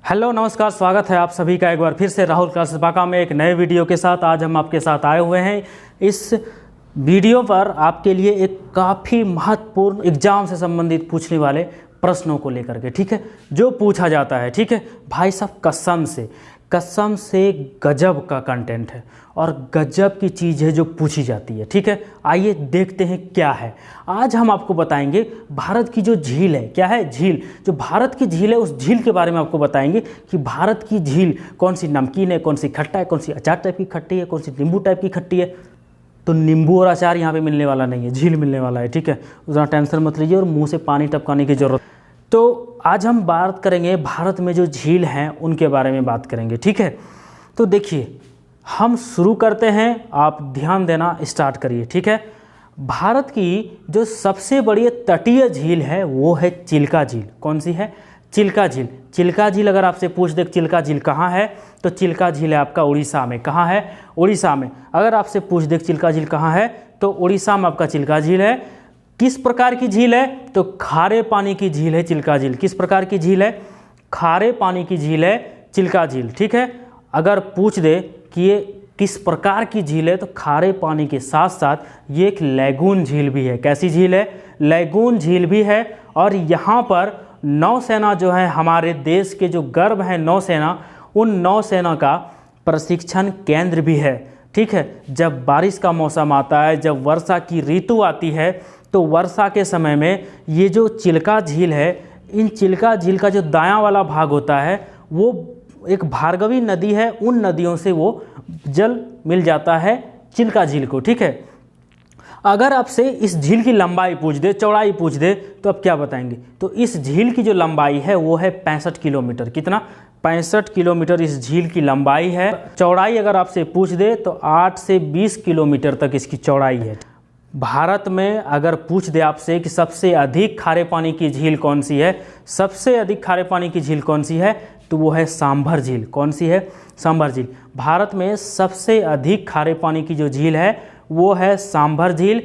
Hello नमस्कार, स्वागत है आप सभी का एक बार फिर से राहुल क्लासेस बांका में एक नए वीडियो के साथ। आज हम आपके साथ आए हुए हैं इस वीडियो पर आपके लिए एक काफ़ी महत्वपूर्ण एग्जाम से संबंधित पूछने वाले प्रश्नों को लेकर के, ठीक है, जो पूछा जाता है। ठीक है भाई साहब, कसम से गजब का कंटेंट है और गजब की चीज़ है जो पूछी जाती है। ठीक है, आइए देखते हैं क्या है। आज हम आपको बताएंगे भारत की जो झील है, क्या है झील, जो भारत की झील है उस झील के बारे में आपको बताएंगे कि भारत की झील कौन सी नमकीन है, कौन सी खट्टा है, कौन सी अचार टाइप की खट्टी है, कौन सी नींबू टाइप की खट्टी है। तो नींबू और अचार यहाँ पे मिलने वाला नहीं है, झील मिलने वाला है। ठीक है, उतना टेंशन मत लीजिए और मुँह से पानी टपकाने की ज़रूरत। तो आज हम बात करेंगे भारत में जो झील हैं उनके बारे में बात करेंगे। ठीक है, तो देखिए हम शुरू करते हैं, आप ध्यान देना स्टार्ट करिए। ठीक है, भारत की जो सबसे बड़ी तटीय झील है वो है चिल्का झील। कौन सी है? चिल्का झील। चिल्का झील अगर आपसे पूछ दे चिल्का झील कहाँ है, तो चिल्का झील है आपका उड़ीसा में। कहाँ है? उड़ीसा में। अगर आपसे पूछ दे चिल्का झील कहाँ है, तो उड़ीसा में आपका चिल्का झील है। किस प्रकार की झील है? तो खारे पानी की झील है चिल्का झील। किस प्रकार की झील है? खारे पानी की झील है चिल्का झील। ठीक है, अगर पूछ दे कि ये किस प्रकार की झील है, तो खारे पानी के साथ साथ ये एक लैगून झील भी है। कैसी झील है? लैगून झील भी है। और यहाँ पर नौसेना जो है, हमारे देश के जो गर्व है नौसेना, उन नौसेना का प्रशिक्षण केंद्र भी है। ठीक है, जब बारिश का मौसम आता है, जब वर्षा की ऋतु आती है, तो वर्षा के समय में ये जो चिल्का झील है, इन चिल्का झील का जो दायां वाला भाग होता है वो एक भार्गवी नदी है, उन नदियों से वो जल मिल जाता है चिल्का झील को। ठीक है, अगर आपसे इस झील की लंबाई पूछ दे, चौड़ाई पूछ दे, तो आप क्या बताएंगे? तो इस झील की जो लंबाई है वो है 65 किलोमीटर। कितना? 65 किलोमीटर इस झील की लंबाई है। चौड़ाई अगर आपसे पूछ दे तो 8 से 20 किलोमीटर तक इसकी चौड़ाई है। भारत में अगर पूछ दे आपसे कि सबसे अधिक खारे पानी की झील कौन सी है, सबसे अधिक खारे पानी की झील कौन सी है, तो वो है सांभर झील। कौन सी है? सांभर झील। भारत में सबसे अधिक खारे पानी की जो झील है वो है सांभर झील।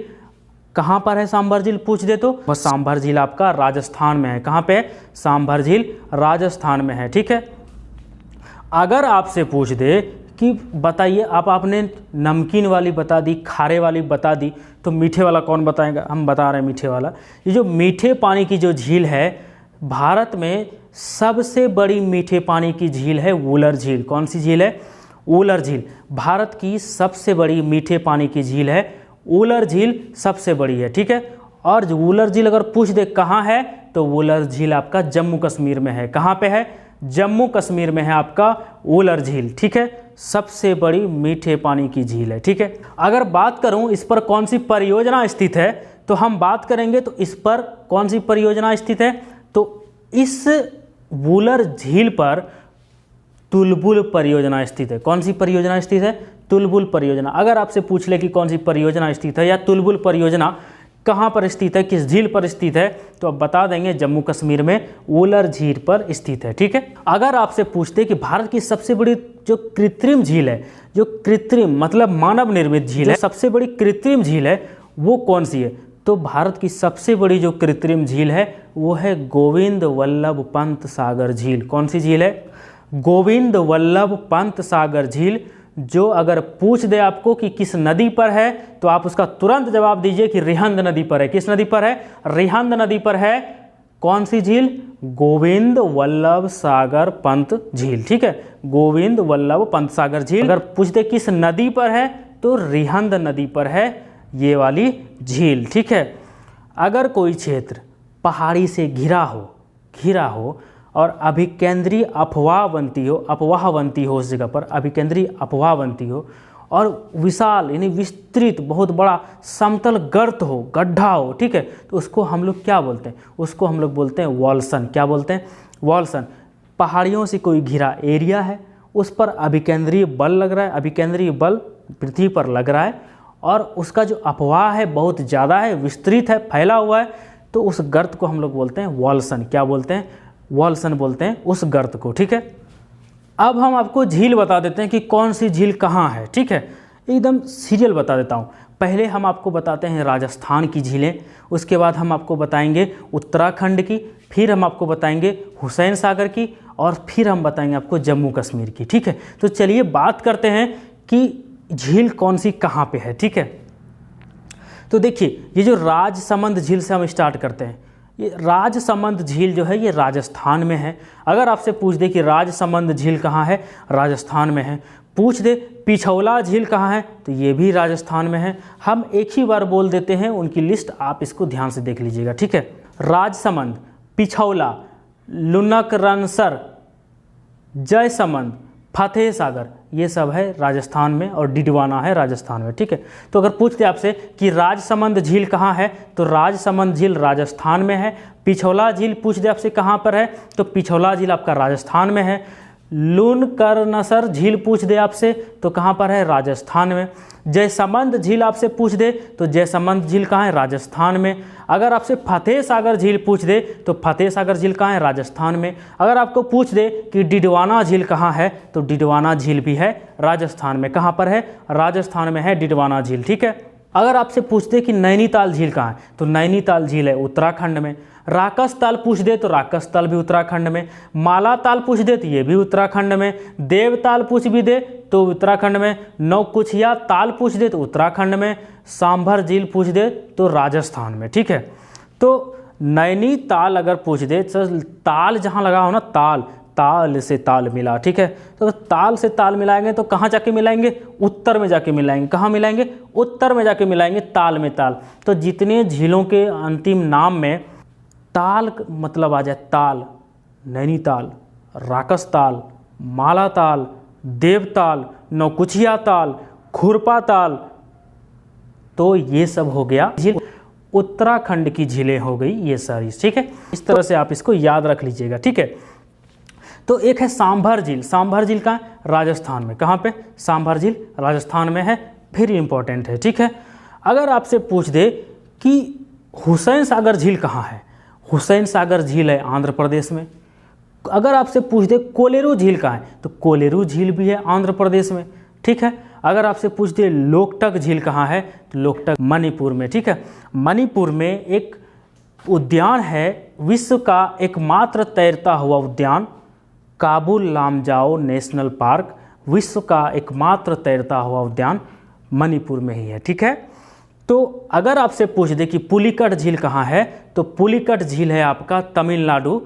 कहाँ पर है सांभर झील पूछ दे तो वह सांभर झील आपका राजस्थान में है। कहाँ पे है? सांभर झील राजस्थान में है। ठीक है, अगर आपसे पूछ दे कि बताइए, आपने नमकीन वाली बता दी, खारे वाली बता दी, तो मीठे वाला कौन बताएगा? हम बता रहे हैं मीठे वाला। ये जो मीठे पानी की जो झील है, भारत में सबसे बड़ी मीठे पानी की झील है वुलर झील। कौन सी झील है? वुलर झील। भारत की सबसे बड़ी मीठे पानी की झील है वुलर झील, सबसे बड़ी है। ठीक है, और वुलर झील अगर पूछ दे कहाँ है, तो वुलर झील आपका जम्मू कश्मीर में है। कहाँ पे है? जम्मू कश्मीर में है आपका वुलर झील। ठीक है, सबसे बड़ी मीठे पानी की झील है। ठीक है, अगर बात करूं इस पर कौन सी परियोजना स्थित है, तो हम बात करेंगे तो इस पर कौन सी परियोजना स्थित है, तो इस वुलर झील पर तुलबुल परियोजना स्थित है। कौन सी परियोजना स्थित है? तुलबुल परियोजना। अगर आपसे पूछ ले कि कौन सी परियोजना स्थित है या तुलबुल परियोजना कहाँ पर स्थित है, किस झील पर स्थित है, तो आप बता देंगे जम्मू कश्मीर में वुलर झील पर स्थित है। ठीक है, अगर आपसे पूछते कि भारत की सबसे बड़ी जो कृत्रिम झील है, जो कृत्रिम मतलब मानव निर्मित झील है, सबसे बड़ी कृत्रिम झील है वो कौन सी है, तो भारत की सबसे बड़ी जो कृत्रिम झील है वो है गोविंद वल्लभ पंत सागर झील। कौन सी झील है? गोविंद वल्लभ पंत सागर झील। जो अगर पूछ दे आपको कि किस नदी पर है, तो आप उसका तुरंत जवाब दीजिए कि रिहंद नदी पर है। किस नदी पर है? रिहंद नदी पर है। कौन सी झील? गोविंद वल्लभ सागर पंत झील। ठीक है, गोविंद वल्लभ पंत सागर झील। अगर पूछ दे किस नदी पर है, तो रिहंद नदी पर है ये वाली झील। ठीक है, अगर कोई क्षेत्र पहाड़ी से घिरा हो और अभिकेंद्रीय अफवाह बनती हो उस जगह पर, अभिकेंद्रीय अफवाह बनती हो और विशाल यानी विस्तृत बहुत बड़ा समतल गर्त हो, गड्ढा हो, ठीक है, तो उसको हम लोग क्या बोलते हैं? उसको हम लोग बोलते हैं वॉल्सन। क्या बोलते हैं? वॉल्सन। पहाड़ियों से कोई घिरा एरिया है, उस पर अभिकेंद्रीय बल लग रहा है, अभिकेंद्रीय बल पृथ्वी पर लग रहा है और उसका जो अफवाह है बहुत ज़्यादा है, विस्तृत है, फैला हुआ है, तो उस गर्त को हम लोग बोलते हैं वॉल्सन। क्या बोलते हैं? वॉल्सन बोलते हैं उस गर्त को। ठीक है, अब हम आपको झील बता देते हैं कि कौन सी झील कहाँ है। ठीक है, एकदम सीरियल बता देता हूँ। पहले हम आपको बताते हैं राजस्थान की झीलें, उसके बाद हम आपको बताएंगे उत्तराखंड की, फिर हम आपको बताएंगे हुसैन सागर की, और फिर हम बताएंगे आपको जम्मू कश्मीर की। ठीक है, तो चलिए बात करते हैं कि झील कौन सी कहाँ पे है। ठीक है, तो देखिए ये जो राजसमंद झील से हम स्टार्ट करते हैं। ये राजसमंद झील जो है ये राजस्थान में है। अगर आपसे पूछ दे कि राजसमंद झील कहाँ है, राजस्थान में है। पूछ दे पिछौला झील कहाँ है, तो ये भी राजस्थान में है। हम एक ही बार बोल देते हैं उनकी लिस्ट, आप इसको ध्यान से देख लीजिएगा। ठीक है, राजसमंद, पिछौला, लुनकरनसर, जयसमंद, फतेह सागर, ये सब है राजस्थान में, और डिडवाना है राजस्थान में। ठीक है, तो अगर पूछते आपसे कि राजसमंद झील कहाँ है, तो राजसमंद झील राजस्थान में है। पिछौला झील पूछ दे आपसे कहाँ पर है, तो पिछौला झील आपका राजस्थान में है। लुनकरनसर झील पूछ दे आपसे तो कहाँ पर है, राजस्थान में। जयसमंद झील आपसे पूछ दे तो जयसमंद झील कहाँ है, राजस्थान में। अगर आपसे फतेह सागर झील पूछ दे तो फतेह सागर झील कहाँ है, राजस्थान में। अगर आपको पूछ दे कि डिडवाना झील कहाँ है, तो डिडवाना झील भी है राजस्थान में। कहाँ पर है, राजस्थान में है डिडवाना झील। ठीक है, अगर आपसे पूछते कि नैनीताल झील कहाँ है, तो नैनीताल झील है उत्तराखंड में। राकस ताल पूछ दे तो राकस ताल भी उत्तराखंड में। माला ताल पूछ दे तो ये भी उत्तराखंड में। देवताल पूछ भी दे तो उत्तराखंड में। नौकुचिया ताल पूछ दे तो उत्तराखंड में। सांभर झील पूछ दे तो राजस्थान में। ठीक है, तो नैनीताल अगर पूछ दे तो ताल जहाँ लगा हो ना, ताल, ताल से ताल मिला। ठीक है, तो ताल से ताल मिलाएंगे तो कहाँ जाके मिलाएंगे, उत्तर में जाके मिलाएंगे। कहाँ मिलाएंगे, उत्तर में जाके मिलाएंगे, ताल में ताल। तो जितने झीलों के अंतिम नाम में ताल मतलब आ जाए, ताल, नैनीताल, राकस ताल, माला ताल, देवताल, नौकुचिया ताल, खुरपा ताल, तो ये सब हो गया झील। उत्तराखंड की झीलें हो गई ये सारी। ठीक है, इस तरह से आप इसको याद रख लीजिएगा। ठीक है, तो एक है सांभर झील। सांभर झील कहाँ है, राजस्थान में। कहाँ पे, सांभर झील राजस्थान में है, फिर इंपॉर्टेंट है। ठीक है, अगर आपसे पूछ दे कि हुसैन सागर झील कहाँ है, हुसैन सागर झील है आंध्र प्रदेश में। अगर आपसे पूछ दे कोलेरू झील कहाँ है, तो कोलेरू झील भी है आंध्र प्रदेश में। ठीक है, अगर आपसे पूछ दे लोकटक झील कहाँ है, तो लोकटक मणिपुर में। ठीक है, मणिपुर में एक उद्यान है, विश्व का एकमात्र तैरता हुआ उद्यान, काबुल लामजाओ नेशनल पार्क, विश्व का एकमात्र तैरता हुआ उद्यान मणिपुर में ही है। ठीक है, तो अगर आपसे पूछ दे कि पुलिकट झील कहाँ है, तो पुलिकट झील है आपका तमिलनाडु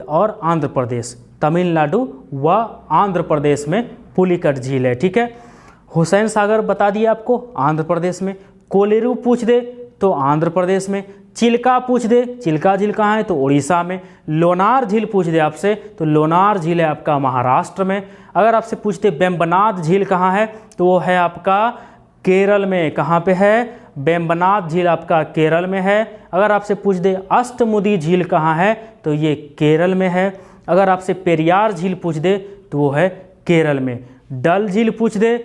और आंध्र प्रदेश। तमिलनाडु व आंध्र प्रदेश में पुलिकट झील है। ठीक है, हुसैन सागर बता दिया आपको, आंध्र प्रदेश में। कोलेरू पूछ दे तो आंध्र प्रदेश में। चिल्का पूछ दे, चिल्का झील कहाँ है, तो उड़ीसा में। लोनार झील पूछ दे आपसे तो लोनार झील है आपका महाराष्ट्र में। अगर आपसे पूछते बेम्बनाथ झील कहाँ है, तो वो है आपका केरल में। कहाँ पे है, बेम्बनाथ झील आपका केरल में है। अगर आपसे पूछ दे अष्टमुदी झील कहाँ है, तो ये केरल में है। अगर आपसे पेरियार झील पूछ दे तो वो है केरल में। डल झील पूछ दे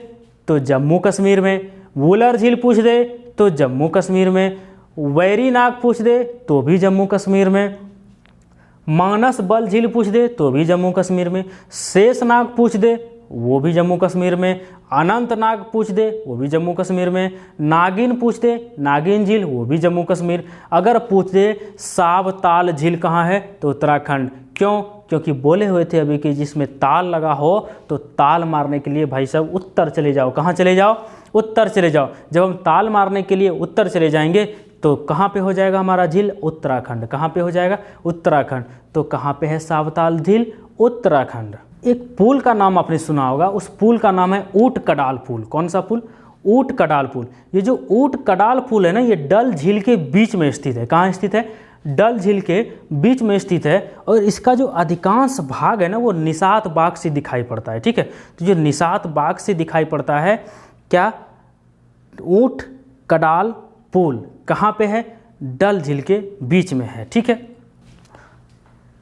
तो जम्मू कश्मीर में। वुलर झील पूछ दे तो जम्मू कश्मीर में। वैरीनाग पूछ दे तो भी जम्मू कश्मीर में। मानस बल झील पूछ दे तो भी जम्मू कश्मीर में। शेषनाग पूछ दे वो भी जम्मू कश्मीर में। अनंतनाग पूछ दे वो भी जम्मू कश्मीर में। नागिन पूछ दे, नागिन झील, वो भी जम्मू कश्मीर। अगर पूछ दे सावताल झील कहाँ है, तो उत्तराखंड। क्यों, क्योंकि बोले हुए थे अभी कि जिसमें ताल लगा हो तो ताल मारने के लिए भाई साहब उत्तर चले जाओ। कहाँ चले जाओ, उत्तर चले जाओ। जब हम ताल मारने के लिए उत्तर चले जाएंगे तो कहाँ पे हो जाएगा हमारा झील, उत्तराखंड। कहाँ पे हो जाएगा, उत्तराखंड। तो कहाँ पे है सावताल झील, उत्तराखंड। एक पुल का नाम आपने सुना होगा, उस पुल का नाम है ऊट कडाल पुल। कौन सा पुल, ऊट कडाल पुल। ये जो ऊट कडाल पुल है ना, ये डल झील के बीच में स्थित है। कहाँ स्थित है, डल झील के बीच में स्थित है। और इसका जो अधिकांश भाग है ना, वो निषाद बाग से दिखाई पड़ता है। ठीक है, तो जो निषाद बाग से दिखाई पड़ता है, क्या, ऊट कडाल पुल कहाँ पे है, डल झील के बीच में है। ठीक है,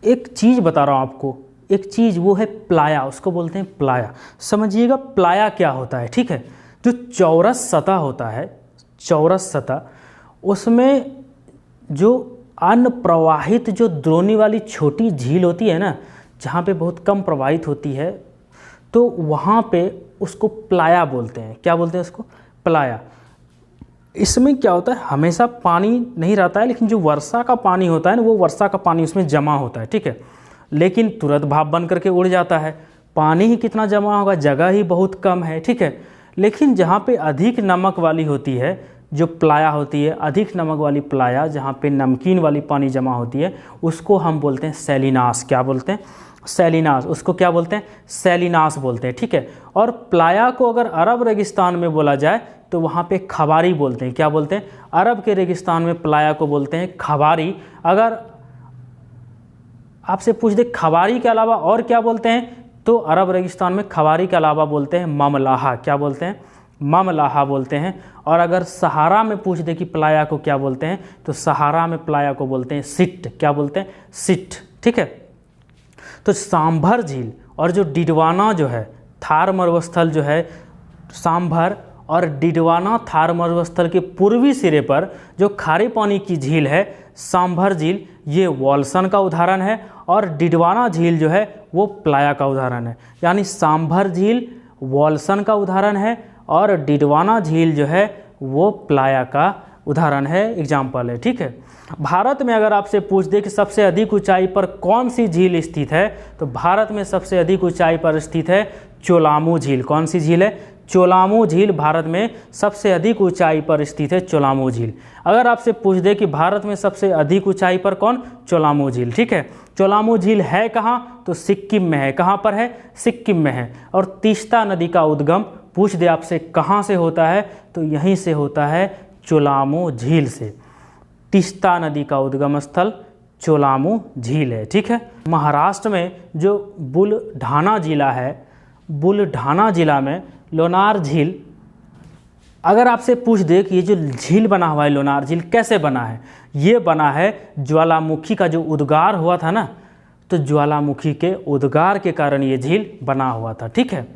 एक चीज़ बता रहा हूँ आपको, एक चीज़ वो है प्लाया, उसको बोलते हैं प्लाया। समझिएगा प्लाया क्या होता है। ठीक है, जो चौरस सतह होता है, चौरस सतह, उसमें जो अनप्रवाहित जो द्रोणी वाली छोटी झील होती है ना, जहाँ पे बहुत कम प्रवाहित होती है, तो वहाँ पे उसको प्लाया बोलते हैं। क्या बोलते हैं उसको, प्लाया। इसमें क्या होता है, हमेशा पानी नहीं रहता है, लेकिन जो वर्षा का पानी होता है ना, वो वर्षा का पानी उसमें जमा होता है, ठीक है। लेकिन तुरंत भाप बन करके उड़ जाता है। पानी ही कितना जमा होगा, जगह ही बहुत कम है, ठीक है। लेकिन जहाँ पे अधिक नमक वाली होती है, जो प्लाया होती है, अधिक नमक वाली प्लाया, जहाँ पे नमकीन वाली पानी जमा होती है, उसको हम बोलते हैं सैलिनास। क्या बोलते हैं? सैलिनास। उसको क्या बोलते हैं? सैलिनास बोलते हैं, ठीक है। और प्लाया को अगर अरब रेगिस्तान में बोला जाए तो वहाँ पे खबारी बोलते हैं। क्या बोलते हैं? अरब के रेगिस्तान में प्लाया को बोलते हैं खबारी। अगर आपसे पूछ दे खबारी के अलावा और क्या बोलते हैं, तो अरब रेगिस्तान में खबारी के अलावा बोलते हैं ममलाहा। क्या बोलते हैं? ममलाहा बोलते हैं। और अगर सहारा में पूछ दे कि प्लाया को क्या बोलते हैं, तो सहारा में प्लाया को बोलते हैं सिट। क्या बोलते हैं? सिट, ठीक है। तो सांभर झील और जो डिडवाना जो है, थार मरुस्थल जो है, सांभर और डिडवाना थार मरुस्थल के पूर्वी सिरे पर जो खारे पानी की झील है सांभर झील, ये वॉल्सन का उदाहरण है। और डिडवाना झील जो है वो प्लाया का उदाहरण है। यानी सांभर झील वॉल्सन का उदाहरण है और डिडवाना झील जो है वो प्लाया का उदाहरण है, एग्जाम्पल है, ठीक है। भारत में अगर आपसे पूछ दे कि सबसे अधिक ऊंचाई पर कौन सी झील स्थित है, तो भारत में सबसे अधिक ऊंचाई पर स्थित है चोलामू झील। कौन सी झील है? चोलामू झील भारत में सबसे अधिक ऊंचाई पर स्थित है, चोलामू झील। अगर आपसे पूछ दे कि भारत में सबसे अधिक ऊंचाई पर कौन? चोलामू झील, ठीक है। चोलामू झील है कहाँ? तो सिक्किम में है। कहाँ पर है? सिक्किम में है। और तीस्ता नदी का उद्गम पूछ दे आपसे कहाँ से होता है, तो यहीं से होता है, चोलामू झील से। तीस्ता नदी का उद्गम स्थल चोलामू झील है, ठीक है। महाराष्ट्र में जो बुलढाना जिला है, बुलढाना जिला में लोनार झील, अगर आपसे पूछ दे कि ये जो झील बना हुआ है लोनार झील कैसे बना है, ये बना है ज्वालामुखी का जो उद्गार हुआ था ना, तो ज्वालामुखी के उद्गार के कारण ये झील बना हुआ था, ठीक है।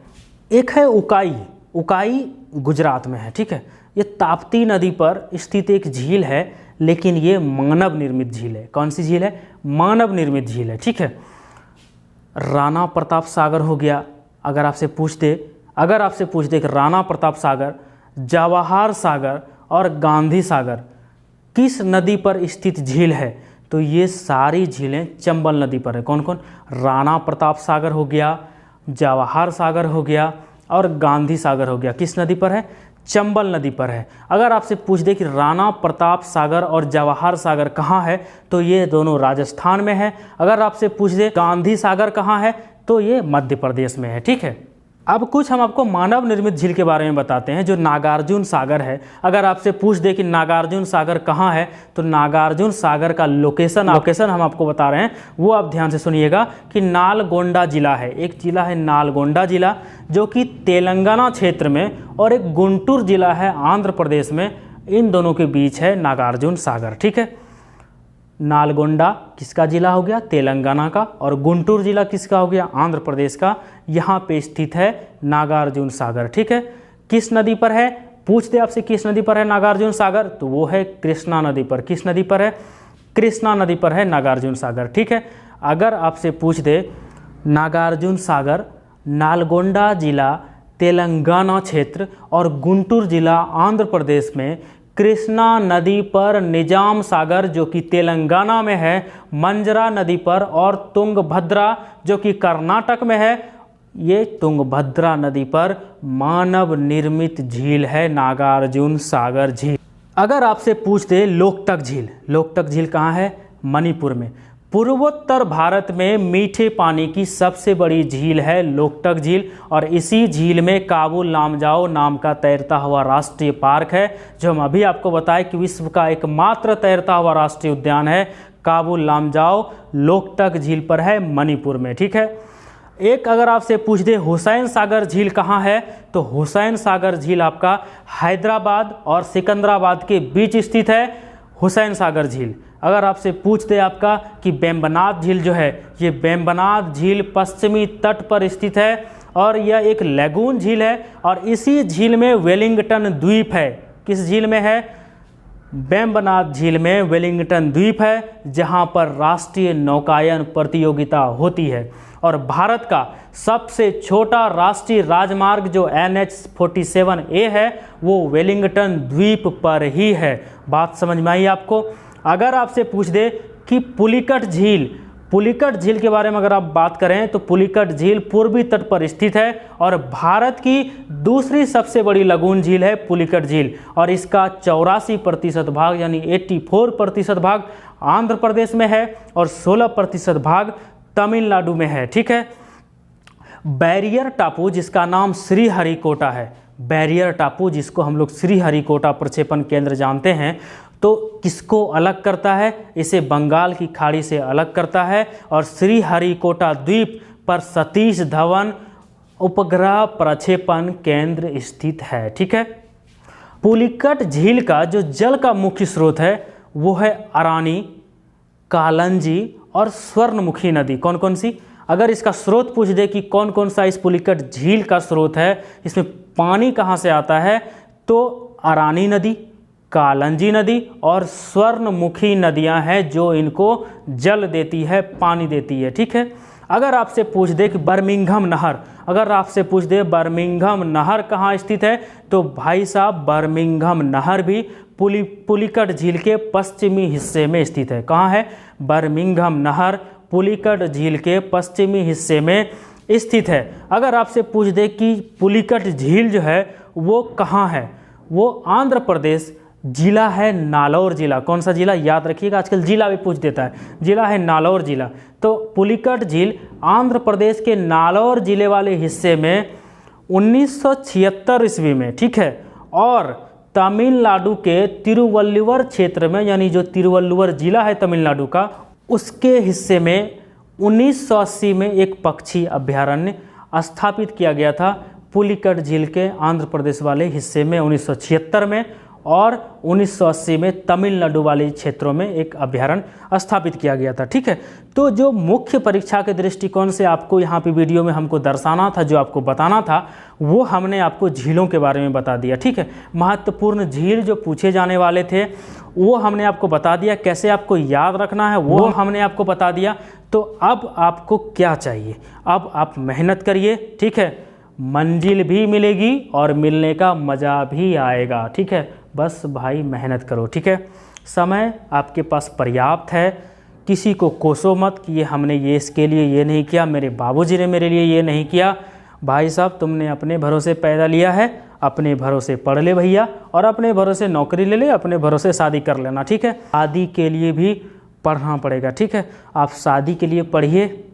एक है उकाई। उकाई गुजरात में है, ठीक है। ये ताप्ती नदी पर स्थित एक झील है, लेकिन ये मानव निर्मित झील है। कौन सी झील है? मानव निर्मित झील है, ठीक है। राणा प्रताप सागर हो गया। अगर आपसे पूछ दे कि राणा प्रताप सागर, जवाहर सागर और गांधी सागर किस नदी पर स्थित झील है, तो ये सारी झीलें चंबल नदी पर है। कौन कौन? राणा प्रताप सागर हो गया, जवाहर सागर हो गया और गांधी सागर हो गया। किस नदी पर है? चंबल नदी पर है। अगर आपसे पूछ दे कि राणा प्रताप सागर और जवाहर सागर कहाँ है, तो ये दोनों राजस्थान में है। अगर आपसे पूछ दे गांधी सागर कहाँ है, तो ये मध्य प्रदेश में है, ठीक है। अब कुछ हम आपको मानव निर्मित झील के बारे में बताते हैं, जो नागार्जुन सागर है। अगर आपसे पूछ दे कि नागार्जुन सागर कहाँ है, तो नागार्जुन सागर का लोकेशन हम आपको बता रहे हैं, वो आप ध्यान से सुनिएगा कि नालगोंडा जिला है। एक जिला है नालगोंडा जिला, जो कि तेलंगाना क्षेत्र में, और एक गुंटूर जिला है आंध्र प्रदेश में। इन दोनों के बीच है नागार्जुन सागर, ठीक है। नालगोंडा किसका जिला हो गया? तेलंगाना का। और गुंटूर जिला किसका हो गया? आंध्र प्रदेश का। यहाँ पे स्थित है नागार्जुन सागर, ठीक है। किस नदी पर है? पूछ दे आपसे किस नदी पर है नागार्जुन सागर, तो वो है कृष्णा नदी पर। किस नदी पर है? कृष्णा नदी पर है नागार्जुन सागर, ठीक है। अगर आपसे पूछ दे नागार्जुन सागर, नालगोंडा जिला तेलंगाना क्षेत्र और गुंटूर जिला आंध्र प्रदेश में, कृष्णा नदी पर निजाम सागर जो कि तेलंगाना में है, मंजरा नदी पर, और तुंगभद्रा जो कि कर्नाटक में है, ये तुंगभद्रा नदी पर मानव निर्मित झील है नागार्जुन सागर झील। अगर आपसे पूछ दे लोकटक झील, लोकटक झील कहाँ है? मणिपुर में। पूर्वोत्तर भारत में मीठे पानी की सबसे बड़ी झील है लोकटक झील, और इसी झील में काबुल लामजाओ नाम का तैरता हुआ राष्ट्रीय पार्क है, जो हम अभी आपको बताएं कि विश्व का एकमात्र तैरता हुआ राष्ट्रीय उद्यान है काबुल लामजाओ लोकटक झील पर है, मणिपुर में, ठीक है। एक अगर आपसे पूछ दे हुसैन सागर झील कहाँ है, तो हुसैन सागर झील आपका हैदराबाद और सिकंदराबाद के बीच स्थित है, हुसैन सागर झील। अगर आपसे पूछ दे आपका कि बेम्बनाद झील जो है, ये बेम्बनाद झील पश्चिमी तट पर स्थित है और यह एक लैगून झील है, और इसी झील में वेलिंगटन द्वीप है। किस झील में है? बेम्बनाद झील में वेलिंगटन द्वीप है, जहां पर राष्ट्रीय नौकायन प्रतियोगिता होती है। और भारत का सबसे छोटा राष्ट्रीय राजमार्ग जो NH-47A है वो वेलिंगटन द्वीप पर ही है। बात समझ में आई आपको? अगर आपसे पूछ दे कि पुलिकट झील के बारे में अगर आप बात करें तो पुलिकट झील पूर्वी तट पर स्थित है और भारत की दूसरी सबसे बड़ी लगून झील है पुलिकट झील, और इसका 84% भाग यानी 84% भाग आंध्र प्रदेश में है और 16% भाग तमिलनाडु में है। ठीक है। बैरियर टापू जिसका नाम श्रीहरिकोटा है, बैरियर टापू जिसको हम लोग श्रीहरिकोटा प्रक्षेपण केंद्र जानते हैं, तो किसको अलग करता है? इसे बंगाल की खाड़ी से अलग करता है और श्रीहरिकोटा द्वीप पर सतीश धवन उपग्रह प्रक्षेपण केंद्र स्थित है। ठीक है। पुलिकट झील का जो जल का मुख्य स्रोत है वो है अरानी, कालंजी और स्वर्णमुखी नदी। कौन कौन सी? अगर इसका स्रोत पूछ दे कि कौन कौन सा इस पुलिकट झील का स्रोत है, इसमें पानी कहाँ से आता है, तो अरानी नदी, कालंजी नदी और स्वर्णमुखी नदियां हैं जो इनको जल देती है, पानी देती है। ठीक है। अगर आपसे पूछ दे कि बर्मिंघम नहर कहाँ स्थित है, तो भाई साहब बर्मिंघम नहर भी पुलिकट झील के पश्चिमी हिस्से में स्थित है। कहाँ है? बर्मिंघम नहर पुलिकट झील के पश्चिमी हिस्से में स्थित है। अगर आपसे पूछ दे कि पुलिकट झील जो है वो कहाँ है, वो आंध्र प्रदेश, जिला है नालौर जिला। कौन सा जिला? याद रखिएगा, आजकल जिला भी पूछ देता है। जिला है नालौर जिला। तो पुलिकट झील आंध्र प्रदेश के नालौर जिले वाले हिस्से में 1976 ईस्वी में, ठीक है, और तमिलनाडु के तिरुवल्लुवर क्षेत्र में, यानी जो तिरुवल्लुवर जिला है तमिलनाडु का, उसके हिस्से में 1980 में एक पक्षी अभ्यारण्य स्थापित किया गया था पुलिकट झील के आंध्र प्रदेश वाले हिस्से में 1976 में, और 1980 में तमिलनाडु वाले क्षेत्रों में एक अभ्यारण्य स्थापित किया गया था। ठीक है। तो जो मुख्य परीक्षा के दृष्टिकोण से आपको यहाँ पे वीडियो में हमको दर्शाना था, जो आपको बताना था, वो हमने आपको झीलों के बारे में बता दिया। ठीक है। महत्वपूर्ण झील जो पूछे जाने वाले थे वो हमने आपको बता दिया, कैसे आपको याद रखना है वो हमने आपको बता दिया। तो अब आपको क्या चाहिए? अब आप मेहनत करिए। ठीक है। मंजिल भी मिलेगी और मिलने का मज़ा भी आएगा। ठीक है। बस भाई मेहनत करो। ठीक है। समय आपके पास पर्याप्त है। किसी को कोसो मत कि ये हमने ये इसके लिए ये नहीं किया, मेरे बाबूजी ने मेरे लिए ये नहीं किया। भाई साहब, तुमने अपने भरोसे पैदा लिया है, अपने भरोसे पढ़ ले भैया, और अपने भरोसे नौकरी ले ले, अपने भरोसे शादी कर लेना। ठीक है। शादी के लिए भी पढ़ना पड़ेगा। ठीक है। आप शादी के लिए पढ़िए।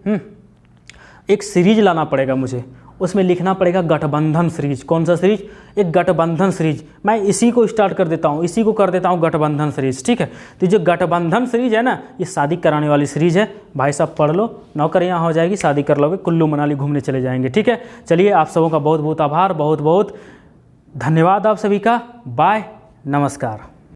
एक सीरीज लाना पड़ेगा मुझे, उसमें लिखना पड़ेगा गठबंधन सीरीज। कौन सा सीरीज? एक गठबंधन सीरीज। मैं इसी को स्टार्ट कर देता हूँ, इसी को कर देता हूँ गठबंधन सीरीज। ठीक है। तो जो गठबंधन सीरीज है ना, ये शादी कराने वाली सीरीज है। भाई साहब पढ़ लो, नौकरियाँ हो जाएगी, शादी कर लोगे, कुल्लू मनाली घूमने चले जाएंगे। ठीक है। चलिए, आप सबों का बहुत बहुत आभार, बहुत बहुत धन्यवाद आप सभी का। बाय, नमस्कार।